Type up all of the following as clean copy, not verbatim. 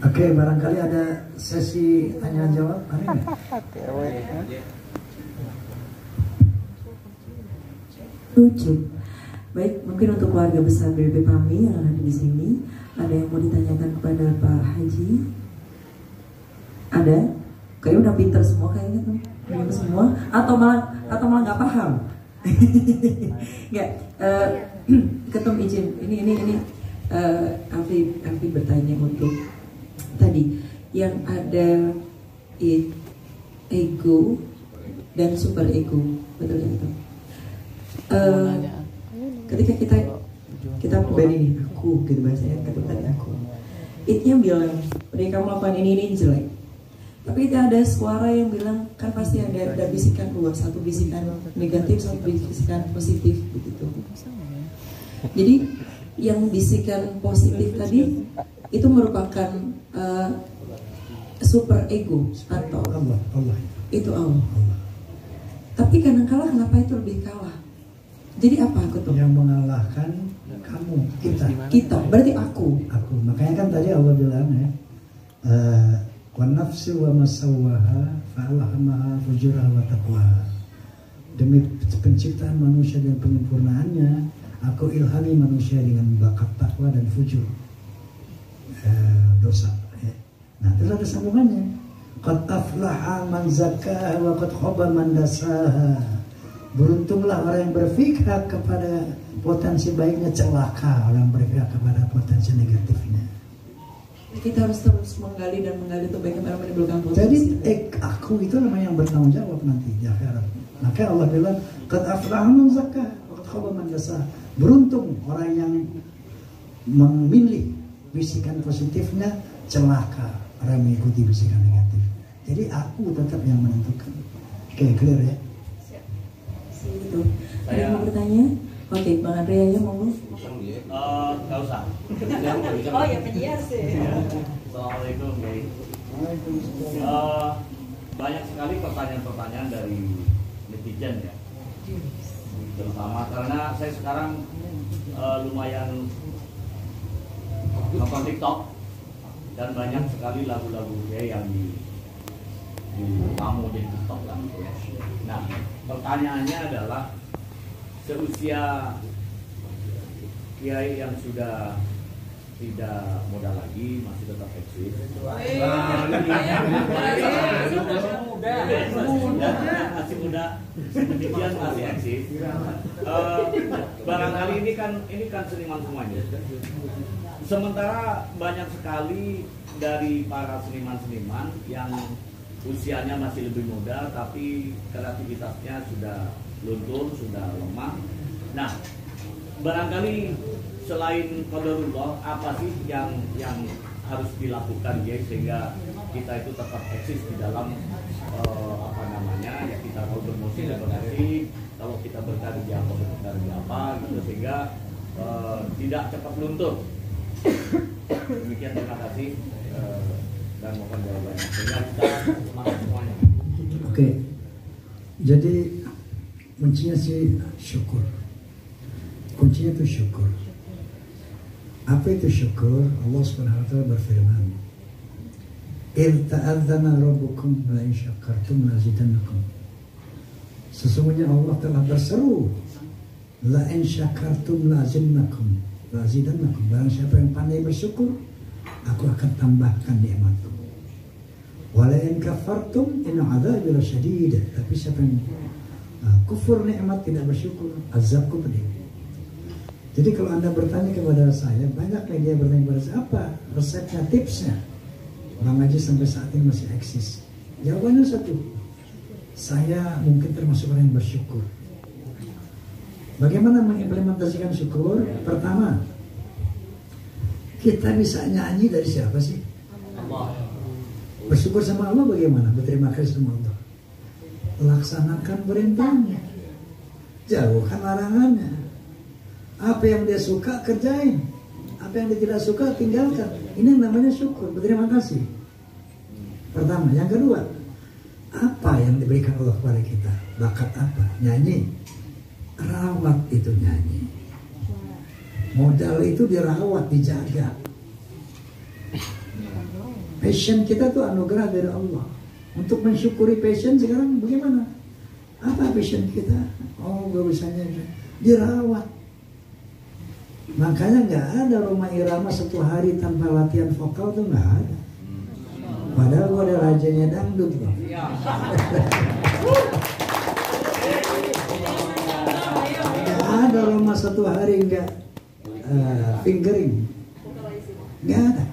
Oke, barangkali ada sesi tanya jawab hari ini. Lucu. Baik, mungkin untuk keluarga besar BBP PAMI yang ada di sini, ada yang mau ditanyakan kepada Pak Haji? Ada? Kayaknya udah pinter semua kayaknya tuh, pinter semua. Atau malah nggak paham? Nggak. Ketum izin. Ini. Alfi bertanya untuk tadi yang ada ego dan super ego, betul ya itu? Ketika kita pribadi nih, aku gitu bahasanya, takut tadi aku itu yang bilang, udah kamu lakukan ini jelek, tapi ada suara yang bilang, kan pasti ada bisikan dua, satu bisikan negatif, satu bisikan positif begitu. Jadi yang bisikan positif tadi itu merupakan super ego atau Allah. Itu Allah. Tapi kadang-kala kenapa itu lebih kalah? Jadi apa aku tuh? Yang mengalahkan kamu, kita berarti aku. Makanya kan tadi Allah bilang ya, wa nafsi wa masawwaha fa'alhamaha fujuraha wa taqwaha. Demi penciptaan manusia dan penyempurnaannya, aku ilhami manusia dengan bakat takwa dan fujur, dosa. Ya. Nah, terus ada sambungannya. Qad aflaha man zakkaha wa qad khaba man dasaha. Beruntunglah orang yang berpihak kepada potensi baiknya, celaka orang yang berpihak kepada potensi negatifnya. Kita harus terus menggali untuk bagaimana menimbulkan potensi. Jadi aku itu namanya yang bertanggung jawab nanti di akhirat. Maka Allah bilang qad aflaha man zakkaha wa qad khaba man dasaha. Beruntung orang yang memilih bisikan positifnya, celaka orang yang mengikuti bisikan negatif. Jadi aku tetap yang menentukan. Oke, clear ya? Itu. Ada yang mau bertanya? Oke, Bang Andre aja mau. Nggak usah. Oh ya, penyiar sih. Assalamualaikum, guys. Banyak sekali pertanyaan-pertanyaan dari netizen ya. Terutama karena saya sekarang lumayan nonton TikTok dan banyak sekali lagu-lagu yang tamu di TikTok kan. Nah, pertanyaannya adalah seusia kiai yang sudah tidak muda lagi masih tetap eksis. Masih muda, demikian masih eksis. Barangkali ini kan seniman semuanya. Sementara banyak sekali dari para seniman-seniman yang usianya masih lebih muda, tapi kreativitasnya sudah luntur, sudah lemah. Nah, barangkali selain qadarullah, apa sih yang harus dilakukan ya sehingga kita itu tetap eksis di dalam ya kita kalau bermusik kalau kita berkarya apa gitu, sehingga tidak cepat luntur. Demikian, terima kasih dan mohon jawabannya sehingga kita semangat semuanya. Oke, jadi kuncinya sih syukur. Kuncinya itu syukur. Apa itu syukur? Allah Subhanahu wa taala berfirman, "Il ta'adzana rabbukum la in syakartum la azidannakum." Sesungguhnya Allah telah berseru, "La in syakartum la azidannakum." La azidannakum. Barang siapa yang pandai bersyukur, aku akan tambahkan nikmatku. Wa la in kafartum in 'adzabi lasyadid. Tapi siapa yang kufur nikmat, tidak bersyukur, azabku pedih. Jadi kalau Anda bertanya kepada saya, banyak yang dia bertanya kepada saya, apa resepnya, tipsnya? Bang Haji sampai saat ini masih eksis. Jawabannya satu, saya mungkin termasuk orang yang bersyukur. Bagaimana mengimplementasikan syukur? Pertama, kita bisa nyanyi dari siapa sih? Allah. Bersyukur sama Allah bagaimana? Berterima kasih sama Allah. Laksanakan perintahnya, jauhkan larangannya. Apa yang dia suka kerjain, apa yang dia tidak suka tinggalkan. Ini namanya syukur, berterima kasih. Pertama. Yang kedua, apa yang diberikan Allah kepada kita? Bakat apa? Nyanyi. Rawat itu nyanyi. Modal itu dirawat, dijaga. Passion kita tuh anugerah dari Allah. Untuk mensyukuri passion sekarang bagaimana? Apa passion kita? Oh, gak bisanya dirawat. Makanya nggak ada Rhoma Irama 1 hari tanpa latihan vokal tuh nggak ada. Padahal gua ada rajanya dangdut loh. Nggak ada Rhoma 1 hari nggak fingering. Nggak ada.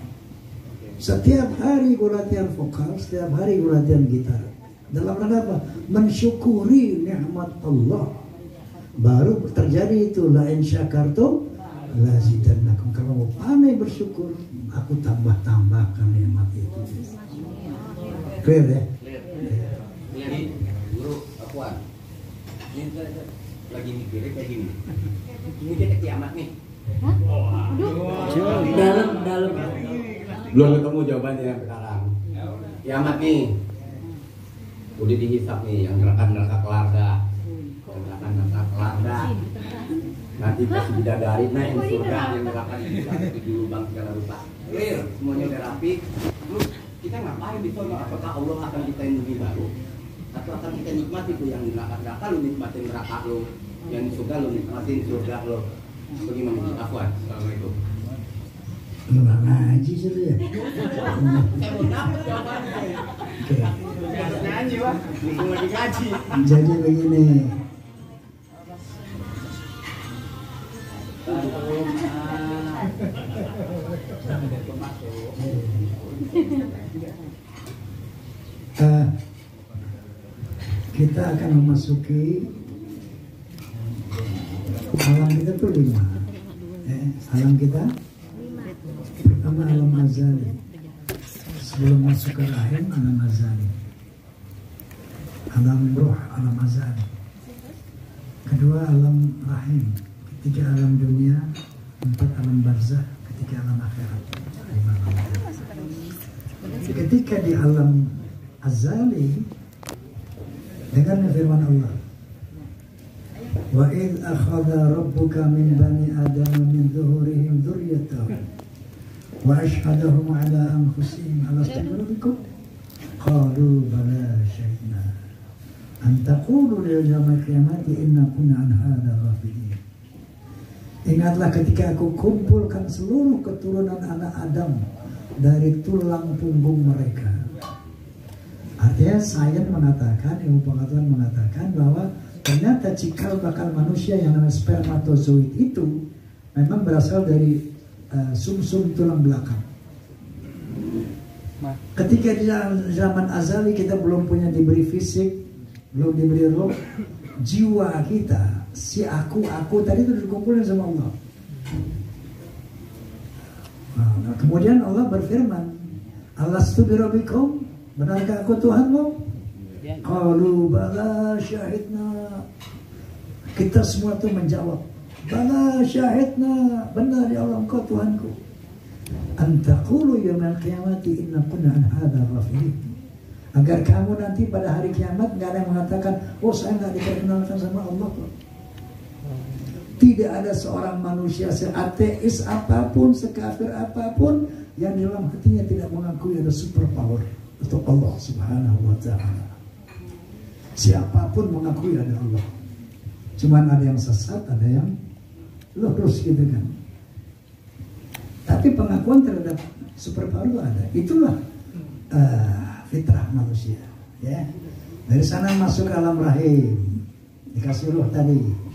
Setiap hari gue latihan vokal, setiap hari gue latihan gitar. Dalam rangka apa? Mensyukuri nikmat Allah. Baru terjadi itu la in syakartum la zidannakum. Kalau mau pandai bersyukur, aku tambahkan nikmat itu. Clear ya? Jadi guru Akuan, ini lagi mikirnya kayak gini. Ini kita kiamat nih. Dalam. Belum ketemu jawabannya yang sekarang. Kiamat nih, udah dihisap nih, yang neraka kelarda, nanti pas bidadari naik ke surga, yang neraka di lubang segala rupa. Clear, semuanya udah rapi. Terus kita ngapain di sana? Apakah Allah akan kita bumi baru? Atau akan kita nikmati tuh yang neraka lu nikmatin neraka lu, yang di surga lu nikmatin surga lu? Bagaimana nih, Afwan? Assalamualaikum. Lu nggak ngaji sih ya? Saya mau dapet jawabannya. Nyanyi lah, mumpung lagi ngaji. Jadi begini. Kita akan memasuki alam kita tuh 5. Alam kita pertama alam azali. Sebelum masuk ke rahim alam azali. Alam ruh alam azali. Kedua alam rahim. Ketiga alam dunia. 4 alam barzah. Ketiga alam akhirat. 5 alam akhirat. Ketika di alam azali, dengar firman Allah, wa idh akhadha rabbuka min bani adama min zuhurihim dzurriyyatahum wa ashhadahum ala anfusihim alastu birabbikum qalu bala shahidna an taqulu liyawmil qiyamati inna kunna an hadha ghafilin. Ingatlah ketika aku kumpulkan seluruh keturunan anak Adam dari tulang punggung mereka. Artinya sains mengatakan, ilmu pengetahuan mengatakan bahwa ternyata cikal bakal manusia yang namanya spermatozoid itu memang berasal dari sumsum tulang belakang. Ketika di zaman azali kita belum punya diberi fisik, belum diberi roh, jiwa kita, si aku tadi itu dikumpulin sama Allah. Nah, kemudian Allah berfirman, alastu birabbikum, benarkah aku Tuhanmu? Qalu bala syahidna. Kita semua tuh menjawab, bala syahidna, benar ya Allah engkau Tuhanku. Antaqulu yaumil qiyamati inna kunna an hadza ghafilin. Agar kamu nanti pada hari kiamat nggak ada yang mengatakan, oh saya nggak diperkenalkan sama Allah. Tidak ada seorang manusia seateis apapun, sekafir apapun yang di dalam hatinya tidak mengakui ada superpower untuk Allah Subhanahu wa ta'ala. Siapapun mengakui ada Allah. Cuman ada yang sesat, ada yang lurus gitu kan. Tapi pengakuan terhadap superpower itu ada. Itulah fitrah manusia. Ya. Dari sana masuk ke alam rahim, dikasih ruh tadi.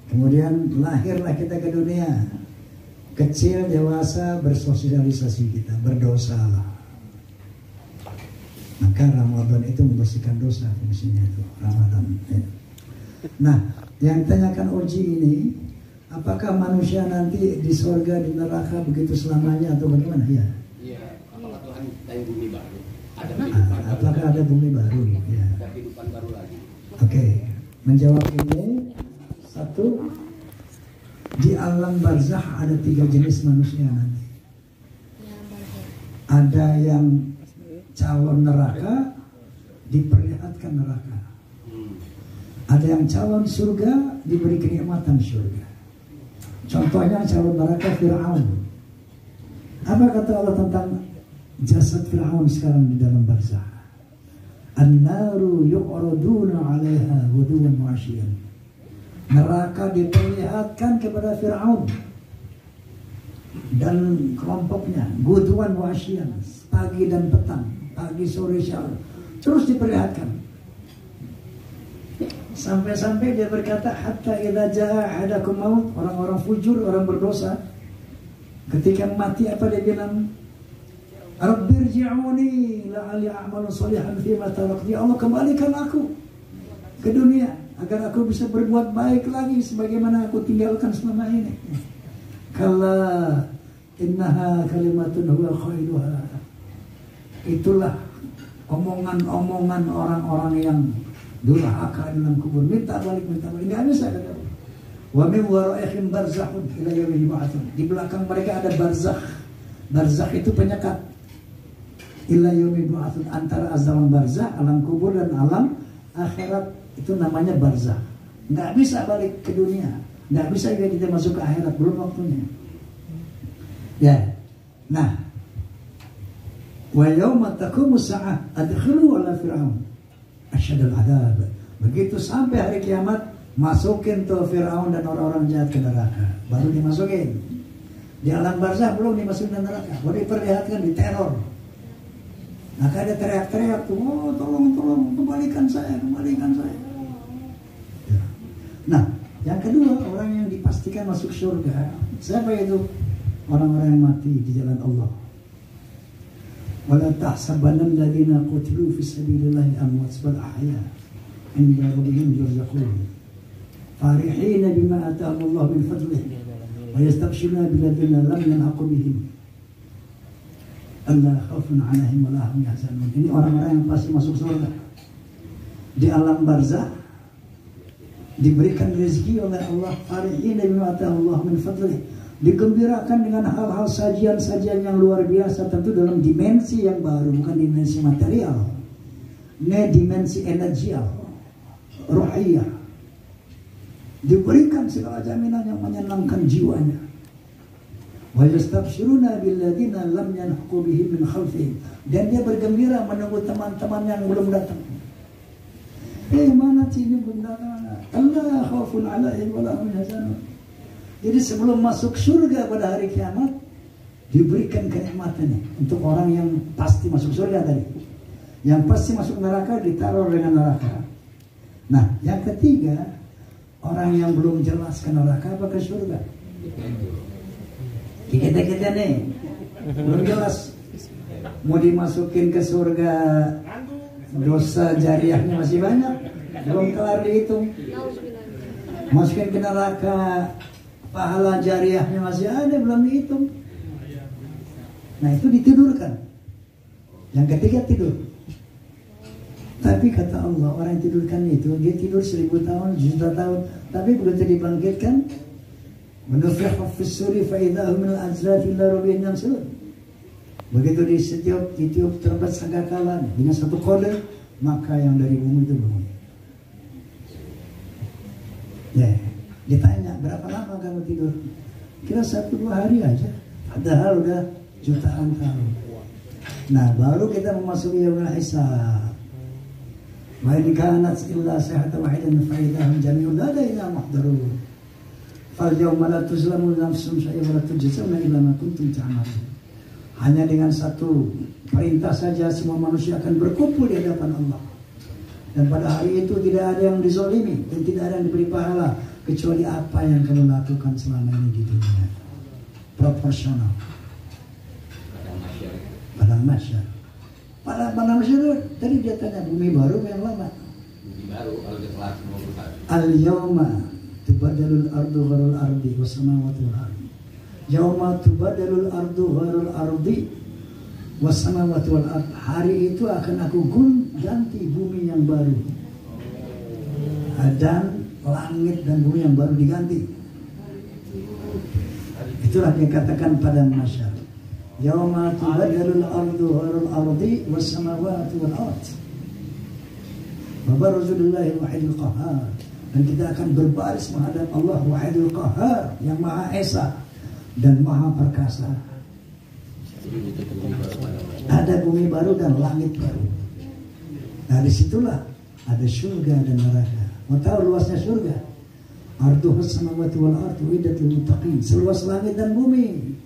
Kemudian lahirlah kita ke dunia. Kecil, dewasa, bersosialisasi kita, berdosalah. Maka Ramadan itu membersihkan dosa, fungsinya itu Ramadan. Ya. Nah, yang ditanyakan Oji ini, apakah manusia nanti di surga, di neraka begitu selamanya atau bagaimana? Ya. Iya. Apakah Tuhan kita bumi baru? Ada apakah ada bumi baru? Ya. Ada kehidupan baru lagi. Oke. Menjawab ini, satu, di alam barzah ada 3 jenis manusia nanti. Ada yang calon neraka, diperlihatkan neraka. Ada yang calon surga, diberi kenikmatan surga. Contohnya calon neraka Fir'aun. Apa kata Allah tentang jasad Fir'aun sekarang di dalam barzakh. An-naru yu'raduna 'alaiha ghuduwan wa 'ashiyyan. Neraka diperlihatkan kepada Fir'aun dan kelompoknya, ghuduwan wa 'ashiyyan, pagi dan petang, pagi sore siang, terus diperlihatkan. Sampai-sampai dia berkata, hatta idza jaa ahadakum maut, orang-orang fujur, orang berdosa, ketika mati apa dia bilang? Rabbirji'uni la'alli a'malu shalihan fima taraktu. Ya Allah, kembalikan aku ke dunia agar aku bisa berbuat baik lagi sebagaimana aku tinggalkan selama ini. Kalla innaha kalimatun huwa khairuha. Itulah omongan-omongan orang-orang yang durhaka dalam kubur, minta balik. Enggak bisa kata. Wa min wara'ihim barzakhun ila yaumil yub'atsun. Di belakang mereka ada barzakh. Barzakh itu penyekat. Ila yaumil yub'atsun, antara alam barzakh, alam kubur dan alam akhirat, itu namanya barzakh. Enggak bisa balik ke dunia. Enggak bisa juga kita masuk ke akhirat, belum waktunya. Ya. Nah, wa yauma taqumu as-sa'ah adkhilu ala fir'aun asyadul adzab. Begitu sampai hari kiamat, masukin tuh Fir'aun dan orang-orang jahat ke neraka. Baru dimasukin. Di alam barzakh belum dimasukin ke neraka, baru diperlihatkan, diteror. Maka ada teriak-teriak tuh, oh tolong kembalikan saya. Ya. Nah, yang kedua, orang yang dipastikan masuk surga, siapa itu? Orang-orang yang mati di jalan Allah. Wala tahsabanna alladziina qutilu fi sabilillahi amwat bal ahya 'inda rabbihim yurzaqun farihina bima atahum Allah min fadlihi wa yastabshiruna billadziina lam yalhaqu bihim alla khaufun 'alaihim wa la hum yahzanun. Ini orang-orang yang pasti masuk surga. Di alam barzakh diberikan rezeki oleh Allah, farihina bima atahum Allah min fadlihi, digembirakan dengan hal-hal sajian-sajian yang luar biasa, tentu dalam dimensi yang baru, bukan dimensi material, ini dimensi energial, ruhiyah. Diberikan segala jaminan yang menyenangkan jiwanya. Wa yastabshiruna billadzina lam yanhaqu bihim min khalfihim, dan dia bergembira menunggu teman-teman yang belum datang. Mana ini belum datang? Allah khaufun 'alaihim wa la hum yahzanun. Jadi sebelum masuk surga pada hari kiamat, diberikan kenikmatan untuk orang yang pasti masuk surga tadi. Yang pasti masuk neraka ditaruh dengan neraka. Nah, yang ketiga, orang yang belum jelas ke neraka apa ke surga. Kita nih belum jelas. Mau dimasukin ke surga, dosa jariahnya masih banyak, belum kelar dihitung. Masukin ke neraka, pahala jariahnya masih ada, belum dihitung. Nah, itu ditidurkan. Yang ketiga tidur. Tapi kata Allah, orang yang tidurkan itu, dia tidur 1000 tahun, juta tahun, tapi begitu dibangkitkan, menufikhha fis-suri fa idza hum min al-azlafi ila rabbihim yansilun. Begitu ditiup trompet sangkakala dengan satu kode, maka yang dari bumi itu bangun. Ya. Ditanya, berapa lama kamu tidur? Kira 1-2 hari aja. Padahal udah jutaan tahun. Nah, baru kita memasuki yaumul hisab. Wa in kanat illa sahatan wahidan fa idahum jami'un ladaina muhdarun. Fal yawma la tuzlamu nafsun syai'an wa la tujzawna illa ma kuntum ta'malun. Hanya dengan satu perintah saja semua manusia akan berkumpul di hadapan Allah. Dan pada hari itu tidak ada yang dizalimi dan tidak ada yang diberi pahala kecuali apa yang kamu lakukan selama ini di dunia. Proporsional. Padang mahsyar. Padang mahsyar tadi dia tanya, bumi baru yang lama? Bumi baru kalau dia kelar semua urusan. Al-yawma tubadalul ardu ghairul ardi was samawati wal ardi. Yauma tubadalul ardu ghairul ardi was samawati wal ardi. Hari itu akan aku ganti bumi yang baru. Dan langit dan bumi yang baru diganti. Itulah yang dikatakan pada mahsyar. Yauma tubadalul ardu ghairul ardi was samawati wal ardi. Wa barzulullahi wahidul qahhar. Dan kita akan berbaris menghadap Allah wahidul qahhar, yang Maha Esa dan Maha Perkasa. Ada bumi baru dan langit baru. Nah disitulah ada surga dan neraka. Mau tahu luasnya surga? Arduhus samawati wal ardu iddatul muttaqin. Seluas langit dan bumi.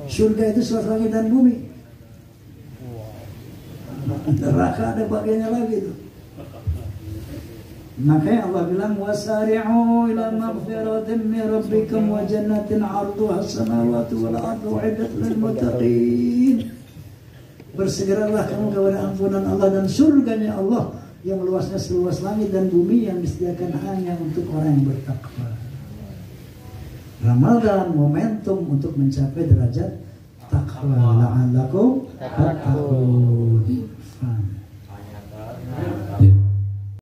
Surga itu seluas langit dan bumi. Neraka ada bagiannya lagi itu. Makanya Allah bilang wasari'u ila maghfiratin min rabbikum wa jannatin 'arduha as-samawati wal ardu u'iddat lil muttaqin. Bersegeralah kamu kepada ampunan Allah dan surganya Allah yang luasnya seluas langit dan bumi yang disediakan hanya untuk orang yang bertakwa. Ramadan momentum untuk mencapai derajat takwa. La'allakum tattaqun.